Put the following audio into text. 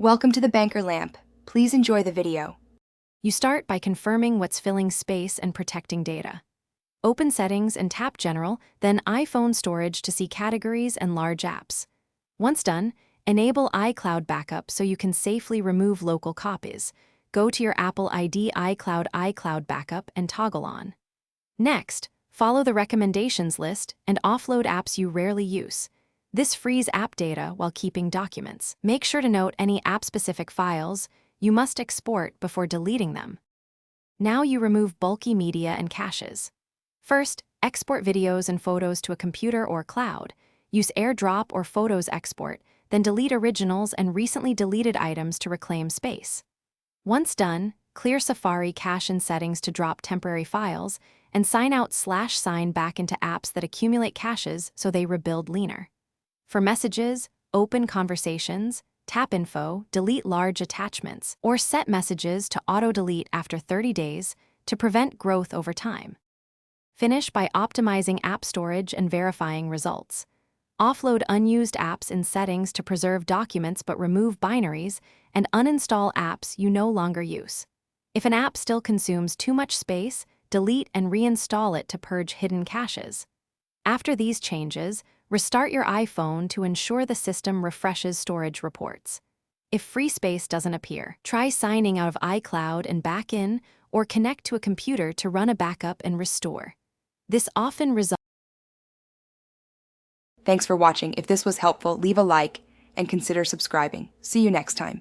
Welcome to the Banker Lamp. Please enjoy the video. You start by confirming what's filling space and protecting data. Open Settings and tap General, then iPhone Storage to see categories and large apps. Once done, enable iCloud Backup so you can safely remove local copies. Go to your Apple ID iCloud Backup and toggle on. Next, follow the recommendations list and offload apps you rarely use. This frees app data while keeping documents. Make sure to note any app-specific files you must export before deleting them. Now you remove bulky media and caches. First, export videos and photos to a computer or cloud. Use AirDrop or Photos Export, then delete originals and recently deleted items to reclaim space. Once done, clear Safari cache and settings to drop temporary files, and sign out /sign back into apps that accumulate caches so they rebuild leaner. For messages, open conversations, tap Info, delete large attachments, or set messages to auto-delete after 30 days to prevent growth over time. Finish by optimizing app storage and verifying results. Offload unused apps in settings to preserve documents but remove binaries, and uninstall apps you no longer use. If an app still consumes too much space, delete and reinstall it to purge hidden caches. After these changes, restart your iPhone to ensure the system refreshes storage reports. If free space doesn't appear, try signing out of iCloud and back in, or connect to a computer to run a backup and restore. This often results. Thanks for watching. If this was helpful, leave a like and consider subscribing. See you next time.